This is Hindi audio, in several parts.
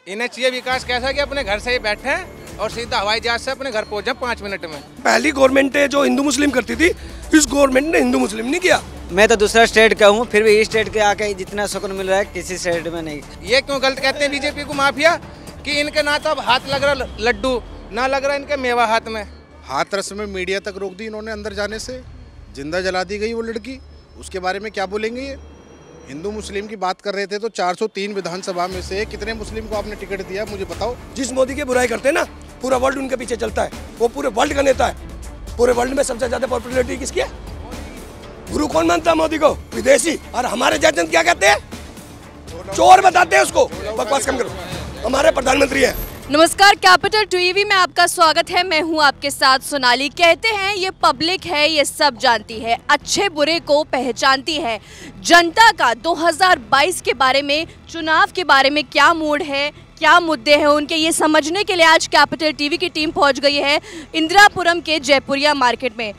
इन्हें चाहिए विकास कैसा कि अपने घर से ही बैठे और सीधा हवाई जहाज से अपने घर पहुंच जाए 5 मिनट में। पहली गवर्नमेंट है जो हिंदू मुस्लिम करती थी, इस गवर्नमेंट ने हिंदू मुस्लिम नहीं किया। मैं तो दूसरा स्टेट का हूँ, फिर भी इस स्टेट के आके जितना सुकून मिल रहा है किसी स्टेट में नहीं। ये क्यों गलत कहते हैं बीजेपी को माफिया कि इनके ना तो अब हाथ लग रहा लड्डू, ना लग रहा इनके मेवा हाथ में। हाथरस में मीडिया तक रोक दी इन्होंने अंदर जाने से, जिंदा जला दी गई वो लड़की। उसके बारे में क्या बोलेंगे ये? हिंदू मुस्लिम की बात कर रहे थे तो 403 विधानसभा में से कितने मुस्लिम को आपने टिकट दिया मुझे बताओ। जिस मोदी की बुराई करते हैं ना, पूरा वर्ल्ड उनके पीछे चलता है। वो पूरे वर्ल्ड का नेता है। पूरे वर्ल्ड में सबसे ज्यादा पॉपुलैरिटी किसकी है? गुरु कौन मानता है मोदी को? विदेशी। और हमारे जयचंद क्या कहते हैं? चोर बताते हैं उसको। बकवास कम करो, हमारे प्रधानमंत्री है। नमस्कार, कैपिटल टीवी में आपका स्वागत है। मैं हूं आपके साथ सोनाली। कहते हैं ये पब्लिक है, ये सब जानती है, अच्छे बुरे को पहचानती है। जनता का 2022 के बारे में, चुनाव के बारे में क्या मूड है, क्या मुद्दे हैं उनके, ये समझने के लिए आज कैपिटल टीवी की टीम पहुंच गई है इंदिरापुरम के जयपुरिया मार्केट में।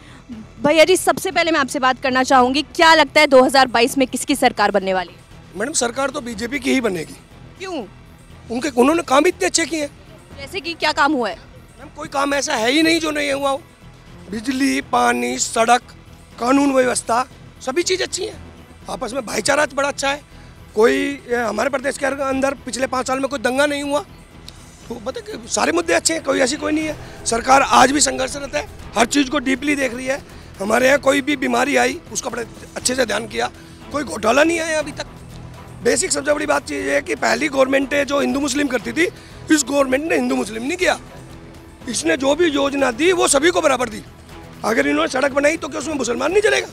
भैया जी, सबसे पहले मैं आपसे बात करना चाहूँगी, क्या लगता है 2022 में किसकी सरकार बनने वाली है? मैडम, सरकार तो बीजेपी की ही बनेगी। क्यों? उन्होंने काम इतने अच्छे किए। जैसे कि क्या काम हुआ है? मैम, कोई काम ऐसा है ही नहीं जो नहीं हुआ हो। बिजली, पानी, सड़क, कानून व्यवस्था, सभी चीज़ अच्छी हैं। आपस में भाईचारा बड़ा अच्छा है। कोई हमारे प्रदेश के अंदर पिछले 5 साल में कोई दंगा नहीं हुआ। तो बताए सारे मुद्दे अच्छे हैं, कोई ऐसी कोई नहीं है। सरकार आज भी संघर्षरत है, हर चीज़ को डीपली देख रही है। हमारे यहाँ कोई भी बीमारी आई उसका बड़े अच्छे से ध्यान किया, कोई घोटाला नहीं आया अभी तक। बेसिक सबसे बड़ी बात ये है कि पहली गवर्नमेंट है जो हिंदू मुस्लिम करती थी, इस गवर्नमेंट ने हिंदू मुस्लिम नहीं किया। इसने जो भी योजना दी वो सभी को बराबर दी। अगर इन्होंने सड़क बनाई तो क्या उसमें मुसलमान नहीं चलेगा?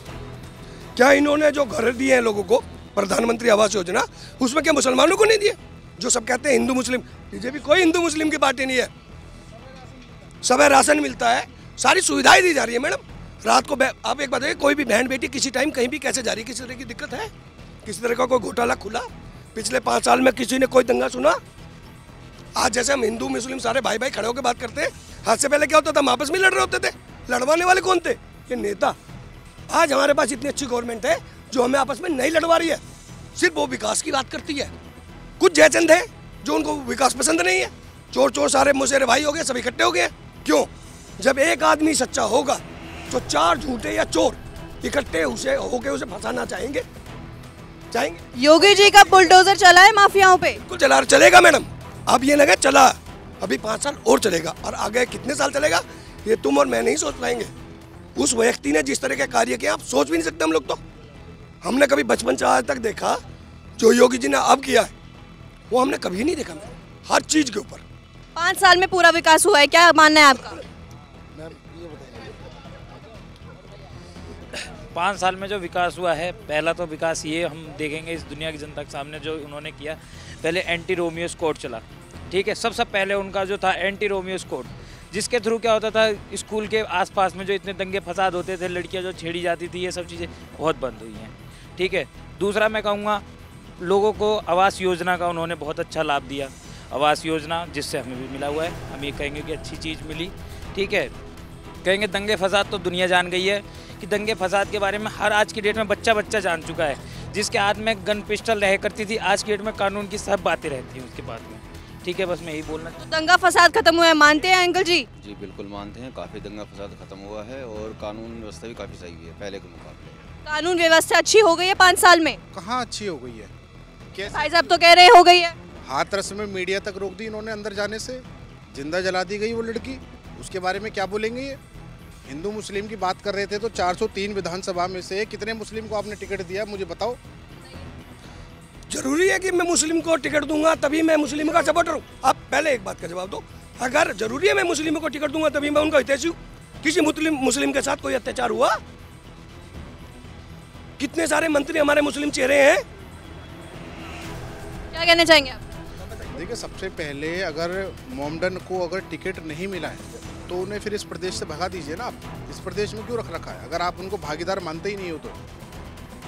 क्या इन्होंने जो घर दिए हैं लोगों को, प्रधानमंत्री आवास योजना, उसमें क्या मुसलमानों को नहीं दिए? जो सब कहते हैं हिंदू मुस्लिम, बीजेपी कोई हिंदू मुस्लिम की पार्टी नहीं है। सब राशन मिलता है, सारी सुविधाएं दी जा रही है। मैडम, रात को आप एक बात बताइए, कोई भी बहन बेटी किसी टाइम कहीं भी कैसे जा रही है? किसी तरह की दिक्कत है? किसी तरह का कोई घोटाला खुला? पिछले 5 साल में किसी ने कोई दंगा सुना? आज जैसे हम हिंदू मुस्लिम सारे भाई भाई खड़े होकर बात करते हैं, आज से पहले क्या होता था? हम आपस में लड़ रहे होते थे। लड़वाने वाले कौन थे? ये नेता। आज हमारे पास इतनी अच्छी गवर्नमेंट है जो हमें आपस में नहीं लड़वा रही है, सिर्फ वो विकास की बात करती है। कुछ जयचंद है जो उनको विकास पसंद नहीं है। चोर चोर सारे मुसेरे भाई हो गए, सब इकट्ठे हो गए। क्यों? जब एक आदमी सच्चा होगा तो 4 झूठे या चोर इकट्ठे उसे होके उसे फंसाना चाहेंगे। योगी जी का बुलडोजर चला है माफियाओं पे? बिल्कुल चलेगा मैडम। अब ये लगा चला, अभी 5 साल और चलेगा, और आगे कितने साल चलेगा ये तुम और मैं नहीं सोच पाएंगे। उस व्यक्ति ने जिस तरह के कार्य किए आप सोच भी नहीं सकते। हम लोग तो हमने कभी बचपन से आज तक देखा जो योगी जी ने अब किया है वो हमने कभी नहीं देखा। हर चीज के ऊपर 5 साल में पूरा विकास हुआ है, क्या मानना है आपका? 5 साल में जो विकास हुआ है, पहला तो विकास ये हम देखेंगे इस दुनिया की जनता के सामने जो उन्होंने किया। पहले एंटी रोमियोस कोड चला, ठीक है। सबसे पहले उनका जो था एंटी रोमियोस कोड, जिसके थ्रू क्या होता था, स्कूल के आसपास में जो इतने दंगे फसाद होते थे, लड़कियां जो छेड़ी जाती थी, ये सब चीज़ें बहुत बंद हुई हैं, ठीक है। दूसरा मैं कहूँगा, लोगों को आवास योजना का उन्होंने बहुत अच्छा लाभ दिया। आवास योजना जिससे हमें भी मिला हुआ है, हम ये कहेंगे कि अच्छी चीज़ मिली, ठीक है। कहेंगे दंगे फसाद तो दुनिया जान गई है कि दंगे फसाद के बारे में हर आज की डेट में बच्चा जान चुका है। जिसके हाथ में गन पिस्टल रह करती थी, आज की डेट में कानून की सब बातें रहती हैं उसके बाद में, ठीक है। बस मैं यही बोलना चाहता हूँ। दंगा फसाद खत्म हुआ है, मानते हैं अंकल जी? जी बिल्कुल मानते हैं, काफ़ी दंगा फसाद खत्म हुआ है और कानून व्यवस्था भी काफ़ी सही है पहले के मुकाबले। कानून व्यवस्था अच्छी हो गई है 5 साल में? कहाँ अच्छी हो गई है? भाई साहब तो कह रहे हो गई है। हाथरस में मीडिया तक रोक दी इन्होंने अंदर जाने से, जिंदा जला दी गई वो लड़की। उसके बारे में क्या बोलेंगे ये? हिंदू मुस्लिम की बात कर रहे थे तो 403 विधानसभा में से कितने मुस्लिम को आपने टिकट दिया मुझे बताओ। जरूरी है कि मैं मुस्लिम को टिकट दूंगा तभी मैं मुस्लिम का सपोर्टर हूँ? आप पहले एक बात का जवाब दो। अगर जरूरी है मैं मुस्लिमों को टिकट दूंगा तभी मैं उनका हितैषी हूँ? किसी मुस्लिम के साथ कोई अत्याचार हुआ? कितने सारे मंत्री हमारे मुस्लिम चेहरे हैं। क्या कहना चाहेंगे आप? देखिए, सबसे पहले अगर मोमडन को अगर टिकट नहीं मिला है तो उन्हें फिर इस प्रदेश से भगा दीजिए ना। आप इस प्रदेश में क्यों रख रखा है अगर आप उनको भागीदार मानते ही नहीं हो तो?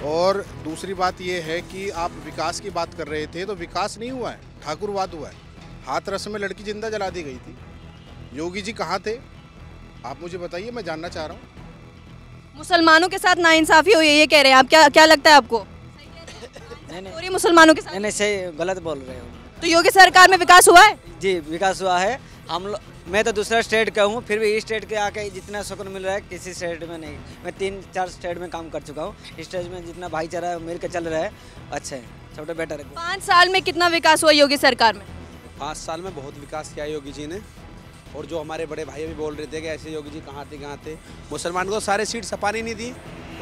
और दूसरी बात यह है कि आप विकास की बात कर रहे थे तो विकास नहीं हुआ है, ठाकुरवाद हुआ है। हाथरस में लड़की जिंदा जला दी गई थी। योगी जी कहाँ थे आप मुझे बताइए, मैं जानना चाह रहा हूँ। मुसलमानों के साथ नाइंसाफी हुई है ये कह रहे हैं आप, क्या लगता है आपको? नहीं मुसलमानों के साथ नहीं, सही गलत बोल रहे हो। तो योगी सरकार में विकास हुआ है? जी विकास हुआ है। मैं तो दूसरा स्टेट का हूँ, फिर भी इस स्टेट के आके जितना सुकून मिल रहा है किसी स्टेट में नहीं। मैं 3-4 स्टेट में काम कर चुका हूँ। इस स्टेट में जितना भाईचारा मिल के चल रहा है अच्छा है, सबसे बेटर है। 5 साल में कितना विकास हुआ योगी सरकार में? 5 साल में बहुत विकास किया योगी जी ने। और जो हमारे बड़े भाई अभी बोल रहे थे कि ऐसे योगी जी कहाँ थे मुसलमान को सारे सीट सपा ने नहीं दी,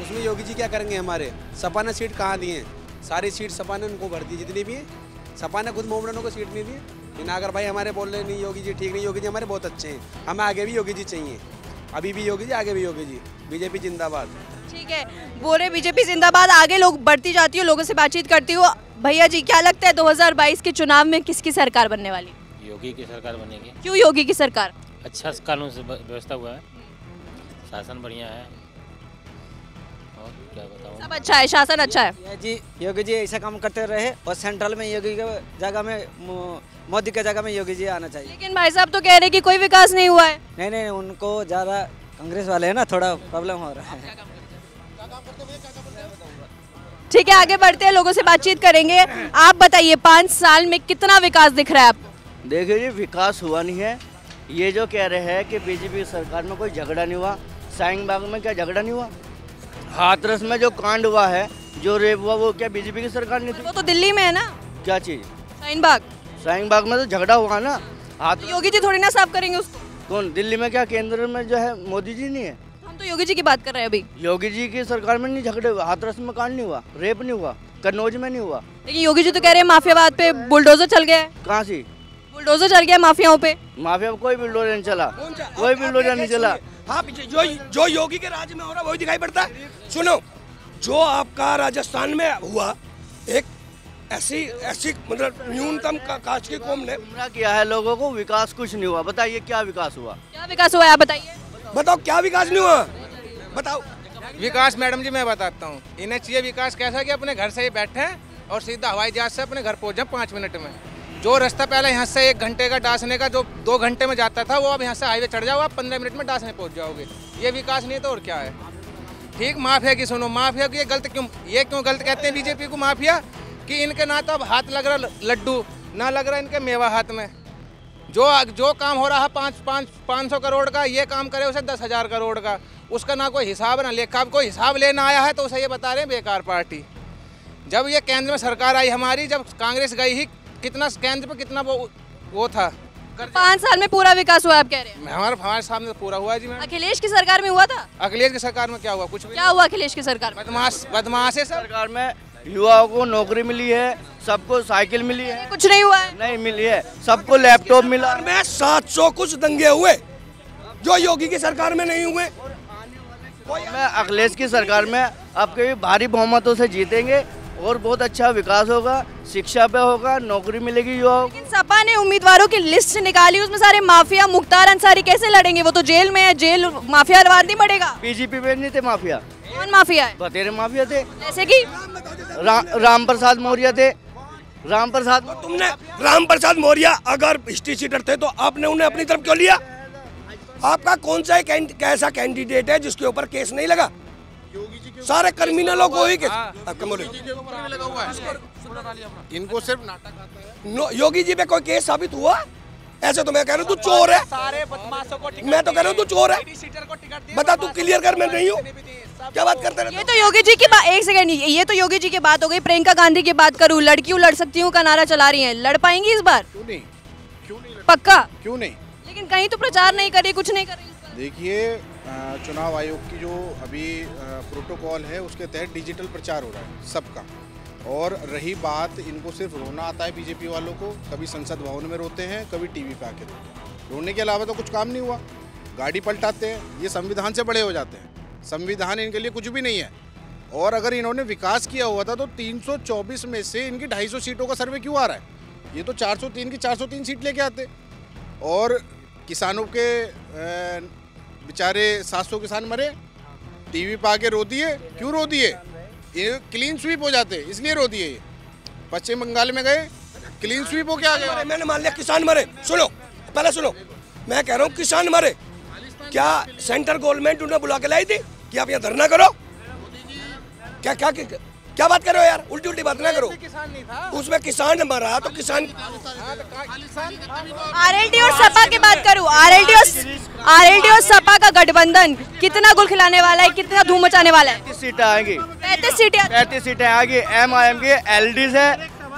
उसमें योगी जी क्या करेंगे? हमारे सपा ने सीट कहाँ दी हैं? सारी सीट सपा ने उनको भर दी जितनी भी है। सपा ने खुद मोमडनों को सीट नहीं दी। नागर भाई हमारे बोल रहे नहीं योगी जी ठीक नहीं, योगी जी हमारे बहुत अच्छे हैं, हमें आगे भी योगी जी चाहिए, अभी भी योगी जी आगे भी योगी जी। बीजेपी जिंदाबाद। ठीक है, बोले बीजेपी जिंदाबाद, आगे लोग बढ़ती जाती हो, लोगों से बातचीत करती हो। भैया जी क्या लगता है 2022 के चुनाव में किसकी सरकार बनने वाली? योगी की सरकार बनेगी। क्यों योगी की सरकार? अच्छा कानून से व्यवस्था हुआ है, शासन बढ़िया है, और क्या बताऊँ। सब अच्छा है, शासन अच्छा है। जी योगी जी ऐसा काम करते रहे और सेंट्रल में योगी के जगह में मोदी के जगह में योगी जी आना चाहिए। लेकिन भाई साहब तो कह रहे कि कोई विकास नहीं हुआ है। नहीं उनको ज़्यादा कांग्रेस वाले है ना, थोड़ा प्रॉब्लम हो रहा है। ठीक है, आगे बढ़ते हैं, लोगों से बातचीत करेंगे। आप बताइए 5 साल में कितना विकास दिख रहा है आपको? देखिए जी विकास हुआ नहीं है। ये जो कह रहे हैं कि बीजेपी सरकार में कोई झगड़ा नहीं हुआ, शाहीन बाग में क्या झगड़ा नहीं हुआ? हाथरस में जो कांड हुआ है, जो रेप हुआ, वो क्या बीजेपी की सरकार नहीं थी? वो तो दिल्ली में है ना। क्या चीज़? शाहीन बाग। शाहीन बाग में तो झगड़ा हुआ ना। तो योगी जी थोड़ी ना साफ करेंगे उसको। कौन? दिल्ली में क्या केंद्र में जो है मोदी जी नहीं है? हम तो योगी जी की बात कर रहे हैं अभी। योगी जी की सरकार में नहीं झगड़े हुए, हाथरस में कांड नहीं हुआ, रेप नहीं हुआ, कन्नौज में नहीं हुआ। लेकिन योगी जी तो कह रहे हैं माफियावाद पे बुलडोजर चल गया है। कहाँ से बुलडोजर चल गया माफियाओं पे? माफिया में कोई बुलडोजर नहीं चला, कोई बुलडोजर नहीं चला। हाँ, जो योगी के राज्य में हो रहा वही दिखाई पड़ता है। सुनो, जो आपका राजस्थान में हुआ, एक ऐसी मतलब न्यूनतम कास्ट की कौम ने गुमराह किया है लोगों को, विकास कुछ नहीं हुआ। बताइए क्या विकास हुआ? क्या विकास हुआ है आप बताइए। बताओ क्या विकास नहीं हुआ, बताओ। विकास मैडम जी मैं बताता हूँ, इन्हें चाहिए विकास कैसा कि अपने घर से ही बैठे और सीधा हवाई जहाज से अपने घर पहुँच जाए 5 मिनट में। जो रास्ता पहले यहाँ से 1 घंटे का डासने का जो 2 घंटे में जाता था, वो अब यहाँ से हाईवे चढ़ जाओ, आप 15 मिनट में डासने पहुँच जाओगे। ये विकास नहीं तो और क्या है? ठीक, माफिया की सुनो, माफिया की ये क्यों गलत कहते हैं बीजेपी को माफिया? कि इनके ना तो अब हाथ लग रहा लड्डू, ना लग रहा इनके मेवा हाथ में। जो काम हो रहा है 500 करोड़ का, ये काम करे उसे 10,000 करोड़ का, उसका ना कोई हिसाब ना लेखा। अब कोई हिसाब लेना आया है तो उसे ये बता रहे हैं बेकार पार्टी। जब ये केंद्र में सरकार आई हमारी, जब कांग्रेस गई ही, कितना केंद्र पे कितना वो था। 5 साल में पूरा विकास हुआ आप कह रहे हैं? हमारे सामने तो पूरा हुआ है जी मैम। अखिलेश की सरकार में हुआ था? अखिलेश की सरकार में क्या हुआ? कुछ भी क्या हुआ अखिलेश की सरकार में? बदमाश है। सरकार में युवाओं को नौकरी मिली है, सबको साइकिल मिली है। कुछ नहीं हुआ है? नहीं मिली है, सबको लैपटॉप मिला। में 700 कुछ दंगे हुए जो योगी की सरकार में नहीं हुए। मैं अखिलेश की सरकार में आपके भारी बहुमतों से जीतेंगे और बहुत अच्छा विकास होगा, शिक्षा पे होगा, नौकरी मिलेगी युवाओं को। लेकिन सपा ने उम्मीदवारों की लिस्ट निकाली, उसमें सारे माफिया। मुख्तार अंसारी कैसे लड़ेंगे? वो तो जेल में है, जेल माफिया नहीं पड़ेगा। बीजेपी में नहीं थे माफिया। कौन माफिया है? बतेरे माफिया थे, जैसे कि राम प्रसाद मौर्य थे। राम प्रसाद, तुमने राम प्रसाद मौर्य अगर हिस्ट्री सीटर थे तो आपने उन्हें अपनी तरफ क्यों लिया? आपका कौन सा ऐसा कैंडिडेट है जिसके ऊपर केस नहीं लगा? सारे क्रिमिनलों को ही इनको सिर्फ नाटक आता है। योगी जी पे कोई केस साबित हुआ? ऐसे तो मैं कह रहा हूँ तू चोर है, सारे बदमाशों को मैं तो कह रहा हूँ तू चोर है। बता तू क्लियर कर, मैं नहीं हूँ। क्या बात करते रहते? ये तो योगी जी की बात, एक सेकंड, ये तो योगी जी की बात हो गई। प्रियंका गांधी की बात करूँ, लड़कियों लड़ सकती हूँ का नारा चला रही है, लड़ पाएंगी इस बार? क्यों नहीं? पक्का? क्यों नहीं? लेकिन कहीं तो प्रचार नहीं करी, कुछ नहीं करी। देखिए, चुनाव आयोग की जो अभी प्रोटोकॉल है उसके तहत डिजिटल प्रचार हो रहा है सबका। और रही बात, इनको सिर्फ रोना आता है बीजेपी वालों को, कभी संसद भवन में रोते हैं, कभी टीवी पे आके रोते हैं। रोने के अलावा तो कुछ काम नहीं हुआ, गाड़ी पलटाते हैं, ये संविधान से बड़े हो जाते हैं। संविधान इनके लिए कुछ भी नहीं है। और अगर इन्होंने विकास किया हुआ था तो 324 में से इनकी 250 सीटों का सर्वे क्यों आ रहा है? ये तो 403 की 403 सीट लेके आते। और किसानों के बेचारे 700 किसान मरे, टीवी पे आके रो दिए। क्यों रो दिए? ये क्लीन स्वीप हो जाते इसलिए रो दिए। पश्चिम बंगाल में गए, क्लीन स्वीप हो क्या गया? मैंने मान लिया किसान मरे। सुनो, पहले सुनो, मैं कह रहा हूँ किसान मरे, क्या सेंट्रल गवर्नमेंट उन्हें बुला के लाई थी कि आप यहाँ धरना करो? क्या क्या बात कर रहे हो यार, उल्टी उल्टी बात ना करो। किसान नहीं था उसमें किसान मरा तो किसान आरएलडी और सपा की बात करूं, आरएलडी और सपा का गठबंधन कितना गुल खिलाने वाला है, कितना धूम मचाने वाला है? 35 सीटें आएंगी, 35 सीटें आएगी। MIM की, LD से,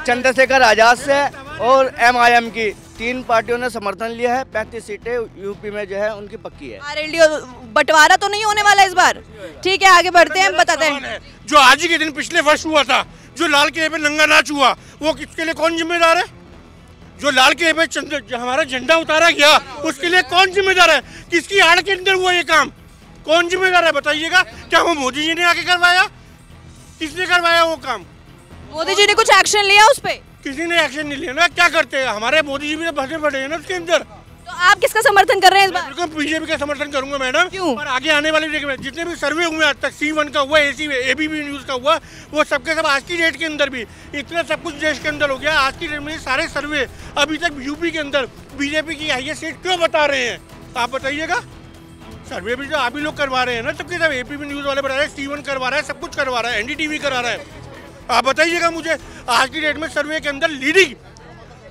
चंद्रशेखर आजाद से और MIM की 3 पार्टियों ने समर्थन लिया है। 35 सीटें यूपी में जो है उनकी पक्की है। आरएलडी बंटवारा तो नहीं होने वाला इस बार? ठीक है, आगे बढ़ते हैं, बताते हैं। जो आज ही के दिन पिछले वर्ष हुआ था, जो लाल किले पे नंगा नाच हुआ, वो किसके लिए कौन जिम्मेदार है? जो लाल किले पे हमारा झंडा उतारा गया, उसके लिए कौन जिम्मेदार है? किसकी आड़ के अंदर हुआ ये काम? कौन जिम्मेदार है बताइएगा? क्या वो मोदी जी ने आके करवाया? किसने करवाया वो काम? मोदी जी ने कुछ एक्शन लिया उस पे? किसी ने एक्शन नहीं लिया ना। क्या करते हैं हमारे मोदी जी भी तो फंसे पड़े हैं ना उसके अंदर। तो आप किसका समर्थन कर रहे हैं इस बार? बिल्कुल बीजेपी का समर्थन करूंगा मैडम। क्यों? और आगे आने वाले जितने भी सर्वे हुए आज तक, C1 का हुआ, ABP न्यूज का हुआ, वो सबके सब आज की डेट के अंदर भी इतना सब कुछ देश के अंदर हो गया। आज की डेट में सारे सर्वे अभी तक यूपी के अंदर बीजेपी की हाईएस्ट सीट क्यों बता रहे हैं? आप बताइएगा। सर्वे भी तो आप ही लोग करवा रहे हैं ना, सबके सब ABP न्यूज वाले बता रहे हैं, C1 करवा रहा है, सब कुछ करवा रहा है, NDTV करा रहा है। आप बताइएगा मुझे, आज की डेट में सर्वे के अंदर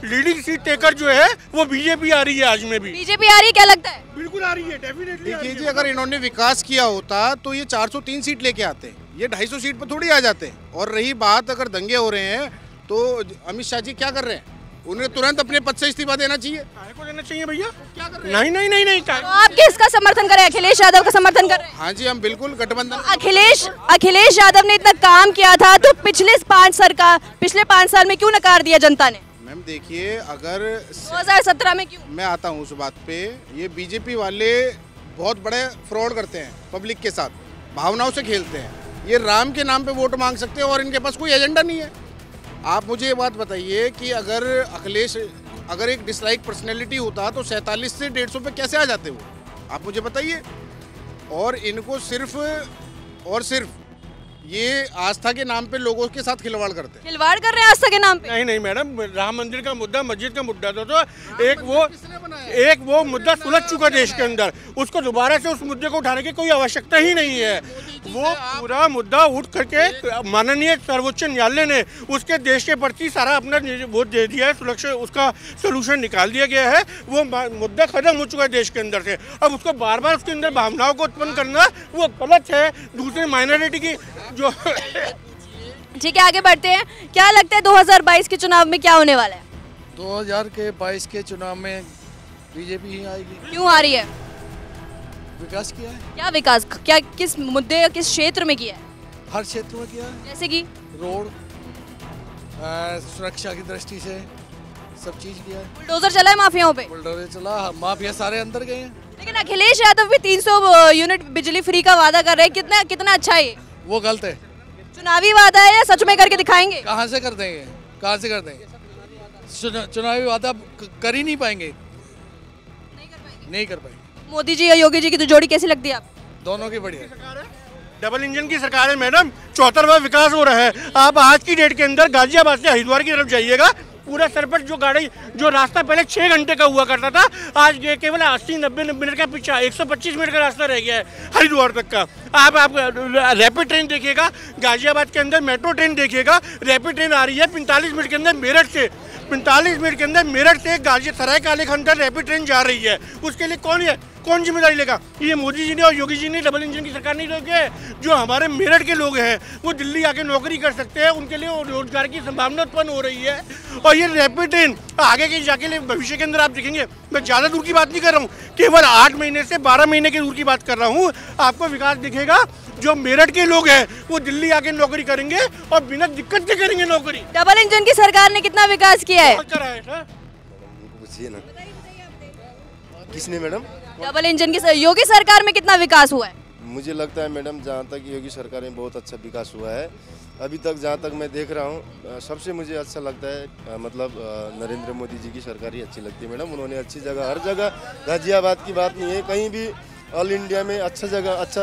लीडिंग सीट टेकर जो है वो बीजेपी आ रही है। आज में भी बीजेपी आ रही है, क्या लगता है? बिल्कुल आ रही है, डेफिनेटली। देखिए जी, अगर इन्होंने विकास किया होता तो ये 403 सीट लेके आते, ये 250 सीट पर थोड़ी आ जाते। और रही बात अगर दंगे हो रहे हैं तो अमित शाह जी क्या कर रहे हैं? उन्हें तुरंत अपने पद से इस्तीफा देना चाहिए। को देना चाहिए भैया। क्या कर रहे हैं? नहीं। तो आप किसका समर्थन कर रहे हैं? अखिलेश यादव का समर्थन कर रहे हैं? हाँ जी, हम बिल्कुल गठबंधन। अखिलेश यादव ने इतना काम किया था, तो पिछले 5 साल में क्यों नकार दिया जनता ने? मैम देखिए, अगर 2017 में क्यों? मैं आता हूँ उस बात पे। ये बीजेपी वाले बहुत बड़े फ्रॉड करते हैं, पब्लिक के साथ भावनाओं से खेलते हैं। ये राम के नाम पे वोट मांग सकते हैं और इनके पास कोई एजेंडा नहीं है। आप मुझे ये बात बताइए कि अगर अखिलेश अगर एक डिसलाइक पर्सनैलिटी होता तो 47 से 150 पे कैसे आ जाते वो? आप मुझे बताइए। और इनको सिर्फ और सिर्फ ये आस्था के नाम पे लोगों के साथ खिलवाड़ करते हैं। खिलवाड़ कर रहे हैं आस्था के नाम पे? नहीं मैडम, राम मंदिर का मुद्दा, मस्जिद का मुद्दा तो एक वो मुद्दा सुलझ चुका देश के अंदर। उसको दोबारा से उस मुद्दे को उठाने की कोई आवश्यकता ही नहीं है। वो पूरा मुद्दा उठ करके माननीय सर्वोच्च न्यायालय ने उसके देश के प्रति सारा अपना वोट दे दिया है, सुरक्षा उसका सोल्यूशन निकाल दिया गया है। वो मुद्दा खत्म हो चुका है देश के अंदर से। अब उसको बार बार उसके अंदर भावनाओं को उत्पन्न करना वो गलत है। दूसरी माइनॉरिटी की जो ठीक है, आगे बढ़ते हैं। क्या लगता है 2022 के चुनाव में क्या होने वाला है? 2022 के चुनाव में बीजेपी ही आएगी। क्यों आ रही है? विकास किया है। क्या विकास? क्या किस मुद्दे, किस क्षेत्र में किया है? हर क्षेत्र में किया है। जैसे कि रोड, सुरक्षा की दृष्टि से सब चीज किया है। बुलडोजर चला है माफियाओं पे? बुलडोजर चला, माफिया सारे अंदर गए हैं। लेकिन अखिलेश यादव भी 300 यूनिट बिजली फ्री का वादा कर रहे हैं। कितना अच्छा है ये? वो गलत है। चुनावी वादा है या सच में करके दिखाएंगे? कहाँ से कर देंगे, कहाँ से कर देंगे? चुनावी वादा कर ही नहीं पाएंगे, नहीं कर पाएंगे। मोदी जी या योगी जी की तो जोड़ी कैसी लगती है आप? दोनों की बढ़िया। डबल इंजन की सरकार है मैडम, 74वां विकास हो रहा है। आप आज की डेट के अंदर गाजियाबाद से हरिद्वार की तरफ जाइएगा, पूरा सरपट जो रास्ता पहले 6 घंटे का हुआ करता था, आज ये केवल 80-90 मिनट का पीछा 125 मिनट का रास्ता रह गया है हरिद्वार तक का। आप रैपिड ट्रेन देखिएगा, गाजियाबाद के अंदर मेट्रो ट्रेन देखिएगा, रैपिड ट्रेन आ रही है 45 मिनट के अंदर मेरठ से। 45 मिनट के अंदर मेरठ से सराय काले खान तक रैपिड ट्रेन जा रही है। उसके लिए कौन जिम्मेदारी लेगा? ये मोदी जी ने और योगी जी ने डबल इंजन की सरकार नहीं रोकी है। जो हमारे मेरठ के लोग हैं वो दिल्ली आके नौकरी कर सकते हैं, उनके लिए रोजगार की संभावना उत्पन्न हो रही है। और ये रैपिड ट्रेन आगे के जाके भविष्य के अंदर आप देखेंगे, मैं ज़्यादा दूर की बात नहीं कर रहा हूँ, केवल 8 महीने से 12 महीने के दूर की बात कर रहा हूँ। आपको विकास दिखेगा। जो मेरठ के लोग हैं वो दिल्ली आके नौकरी करेंगे और बिना दिक्कत के करेंगे नौकरी। डबल इंजन की सरकार ने कितना विकास किया है? किसने मैडम? डबल इंजन की योगी सरकार में कितना विकास हुआ है? मुझे लगता है मैडम, जहाँ तक योगी सरकार में बहुत अच्छा विकास हुआ है अभी तक, जहाँ तक मैं देख रहा हूँ। सबसे मुझे अच्छा लगता है मतलब नरेंद्र मोदी जी की सरकार ही अच्छी लगती है मैडम। उन्होंने अच्छी जगह, हर जगह, गाजियाबाद की बात नहीं है, कहीं भी ऑल इंडिया में अच्छा जगह, अच्छा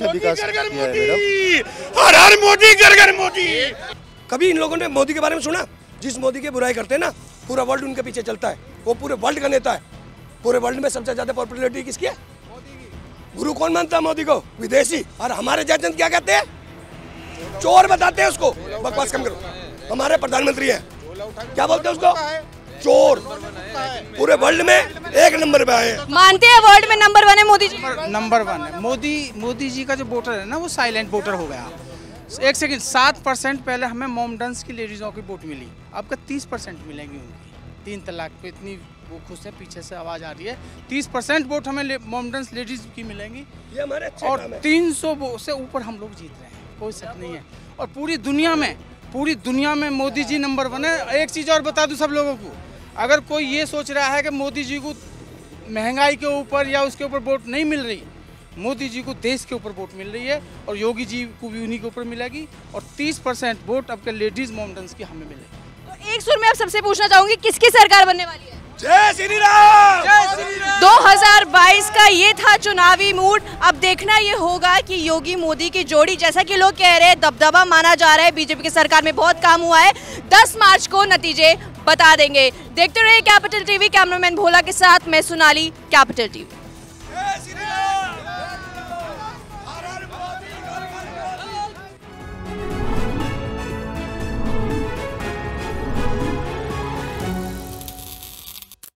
विकास किया है मैडम। हर हर मोदी, घर घर मोदी। कभी इन लोगों ने मोदी के बारे में सुना? जिस मोदी की बुराई करते हैं ना, पूरा वर्ल्ड उनके पीछे चलता है। वो पूरे वर्ल्ड का नेता है। पूरे वर्ल्ड में सबसे ज्यादा पॉपुलैरिटी किसकी है? गुरु कौन मानता है मोदी को? विदेशी। और हमारे जजन क्या कहते हैं? चोर बताते हैं उसको, बकवास कम करो। हमारे प्रधानमंत्री हैं, क्या बोलते हैं उसको, चोर। पूरे वर्ल्ड में 1 नंबर पे आए हैं। मानते हैं वर्ल्ड में नंबर 1 है मोदी जी? नंबर 1 है मोदी जी का जो वोटर है ना, वो साइलेंट वोटर हो गया। एक सेकंड, 7% पहले हमें मोमडन्स की लेडीजों की वोट मिली, अब का 30% मिलेंगी उनकी। 3 तलाक पे इतनी वो खुश है, पीछे से आवाज आ रही है। 30% वोट हमें मोमडन्स लेडीज की मिलेंगी, ये हमारे अच्छे और काम है। 300 से ऊपर हम लोग जीत रहे हैं, कोई शक नहीं है। और पूरी दुनिया में मोदी जी नंबर 1 है। एक चीज़ और बता दूं सब लोगों को, अगर कोई ये सोच रहा है कि मोदी जी को महंगाई के ऊपर या उसके ऊपर वोट नहीं मिल रही, मोदी जी को देश के ऊपर वोट मिल रही है, और योगी जी को भी उन्हीं के ऊपर मिलेगी। और 30% वोट अब के लेडीज मोमडन्स की हमें मिलेगी। तो एक सुर में आप सबसे पूछना चाहूंगी, किसकी सरकार बनने वाली है? जय श्री राम। 2022 का ये था चुनावी मूड। अब देखना ये होगा कि योगी मोदी की जोड़ी, जैसा कि लोग कह रहे हैं, दबदबा माना जा रहा है, बीजेपी की सरकार में बहुत काम हुआ है। 10 मार्च को नतीजे बता देंगे। देखते रहिए कैपिटल टीवी। कैमरामैन भोला के साथ मैं सोनाली, कैपिटल टीवी।